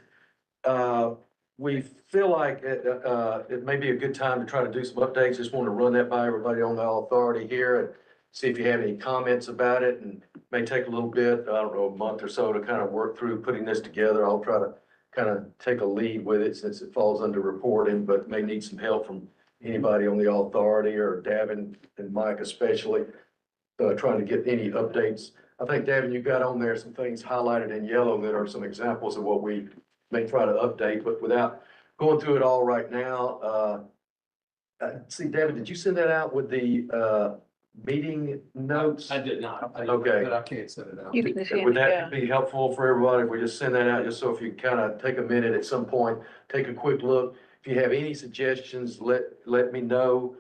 We feel like it may be a good time to try to do some updates. Just want to run that by everybody on the authority here and see if you have any comments about it, and may take a little bit, I don't know, a month or so to kind of work through putting this together. I'll try to kind of take a lead with it since it falls under reporting, but may need some help from anybody on the authority or Davin and Mike especially, trying to get any updates. I think, Davin, you got on there some things highlighted in yellow that are some examples of what we may try to update, but without going through it all right now. See, Davin, did you send that out with the meeting notes? I did not. Okay. But I can't send it out. You can see Would it, yeah. that be helpful for everybody if we just send that out, just so if you kind of take a minute at some point, take a quick look? If you have any suggestions, let me know,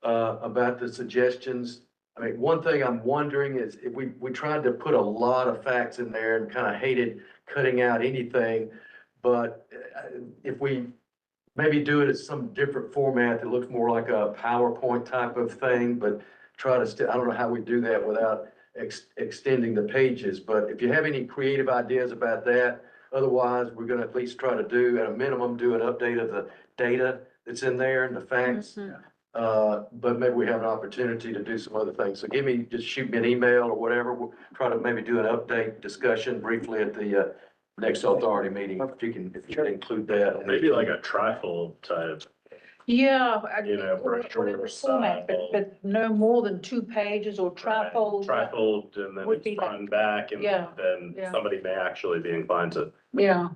about the suggestions. I mean, one thing I'm wondering is if we tried to put a lot of facts in there and kind of hated cutting out anything. But if we maybe do it at some different format that looks more like a PowerPoint type of thing, but try to, I don't know how we do that without extending the pages. But if you have any creative ideas about that, otherwise, we're gonna at least try to do, at a minimum, do an update of the data that's in there and the facts. But maybe we have an opportunity to do some other things. So just shoot me an email or whatever. We'll try to maybe do an update discussion briefly at the, next authority meeting, if you can include that. Maybe like a trifold type, Yeah. brochure Whatever format, style. but no more than 2 pages or trifold. Trifold, and then Would it's be front and back, and Yeah, then yeah. somebody may actually be inclined to Yeah.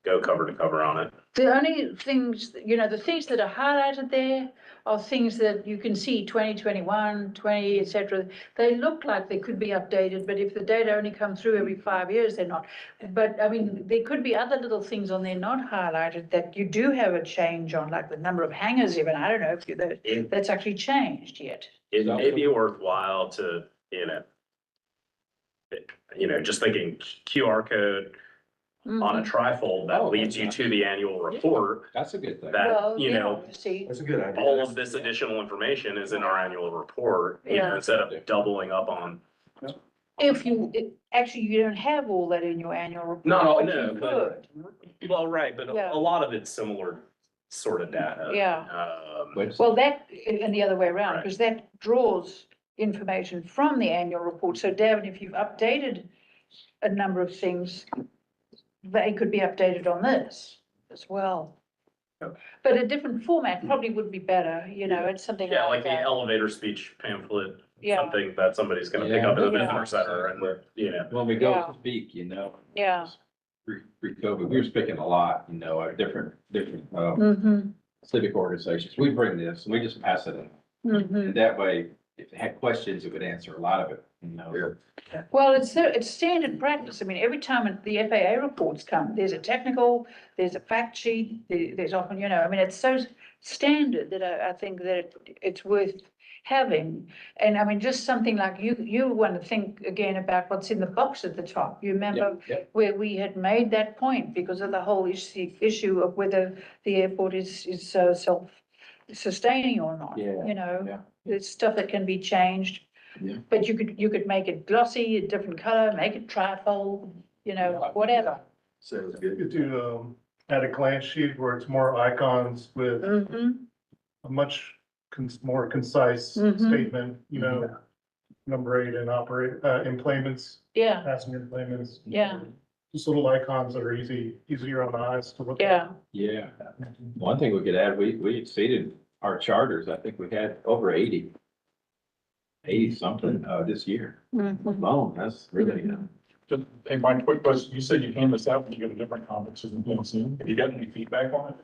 go cover to cover on it. The only things, the things that are highlighted there are things that you can see 2021, 20, et cetera. They look like they could be updated, but if the data only come through every 5 years, they're not. But I mean, there could be other little things on there not highlighted that you do have a change on, like the number of hangars even. I don't know if that's actually changed yet. It may be worthwhile to, just thinking QR code on a trifold that Oh, leads you to the annual report, That's a good thing. that, Well, yeah, see, That's a good idea. all of this additional information is in our annual report, Yeah. instead of doubling up on. actually, you don't have all that in your annual report. No, but no, you but- could. Well, right, but Yeah. a lot of it's similar sort of data. Yeah. But Well, that, and the other way around, Right. because that draws information from the annual report. So Davin, if you've updated a number of things, they could be updated on this as well. But a different format probably would be better, it's something Yeah, like like the that. elevator speech pamphlet, Yeah, something that somebody's gonna pick Yeah. up at the Yeah. visitor center and, when we go Yeah. to speak, yeah. pre-COVID, we were speaking a lot, at different, Mm-hmm, civic organizations. We bring this, and we just pass it in. mm-hmm. That way, if they had questions, it would answer a lot of it, Yeah. Well, it's standard practice. I mean, every time the FAA reports come, there's a technical, there's a fact sheet, there's often, it's so standard that I think that it's worth having. And I mean, just something like you want to think again about what's in the box at the top. You remember where we had made that point because of the whole issue of whether the airport is self-sustaining or not, Yeah, you know? yeah. There's stuff that can be changed. Yeah. But you could make it glossy, a different color, make it trifold, you know, whatever. Sounds You good. could do, add a glance sheet where it's more icons with Mm-hmm, a much more concise Mhm. statement, you know, number 8 and employments, yeah, passenger employments. Yeah. Just little icons that are easier on the eyes to look at. yeah. Yeah. One thing we could add, we exceeded our charters. I think we had over 80 something, this year. Mhm. Wow, that's really, Just, hey, Mike, quick question. You said you hand this out when you go to different conferences and Zoom. Have you gotten any feedback on it?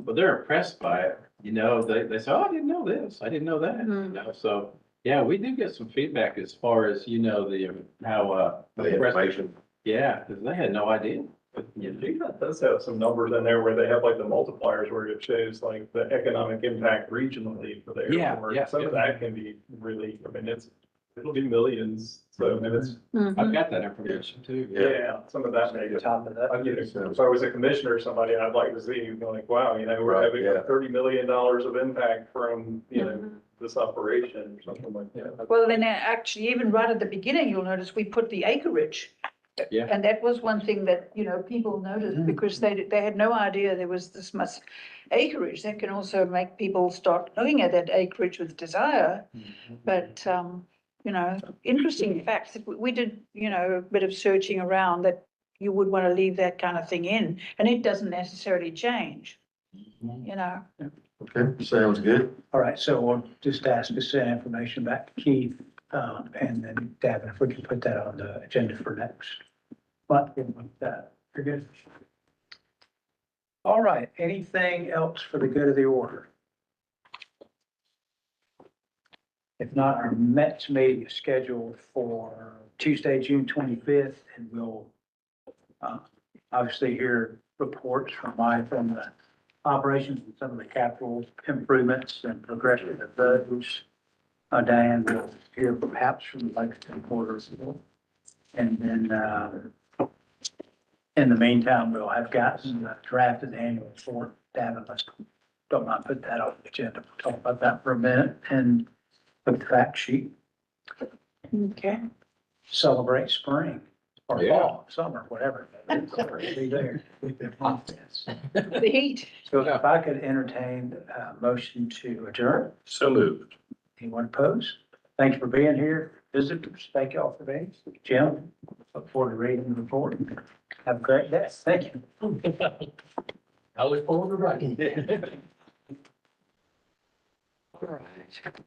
but they're impressed by it. You know, they say, oh, I didn't know this. I didn't know that, you know, so, yeah, we do get some feedback as far as, you know, how, The information. yeah, because they had no idea. But, you know, GDOT does have some numbers in there where they have like the multipliers where it shows like the economic impact regionally for the Yeah, airport. yeah, Some of that can be really, I mean, it'll be millions. So, I mean, it's, I've got that information too. yeah, some of that may go. Top of that. If I was a commissioner or somebody, I'd like to see, like, wow, you know, we're Right, having yeah. $30 million of impact from, you know, this operation or something like that. Well, then actually, even right at the beginning, you'll notice we put the acreage. Yeah. And that was one thing that, you know, people noticed because they had no idea there was this much acreage. That can also make people start looking at that acreage with desire. But, you know, interesting facts that we did, you know, a bit of searching around that you would want to leave that kind of thing in, and it doesn't necessarily change, you know. Okay, sounds good. All right, so we'll just ask to send information back to Keith, and then Davin, if we can put that on the agenda for next month, with that, you're good. All right, anything else for the good of the order? If not, our next meeting is scheduled for Tuesday, June 25th, and we'll obviously hear reports from the operations and some of the capital improvements and progression of those. Diane will hear perhaps from the Lexington Quarter. And then, in the meantime, we'll have gotten drafted annual report. Davin, let's, don't mind put that on the agenda. We'll talk about that for a minute and put the fact sheet. Okay. Celebrate spring or Yeah. fall, summer, whatever. Be there. The heat. So if I could entertain a motion to adjourn, So moved. anyone opposed? Thanks for being here. Visitors, thank you all for being. Jim, look forward to reading the report. Have a great day. Thank you. I look forward to writing. All right.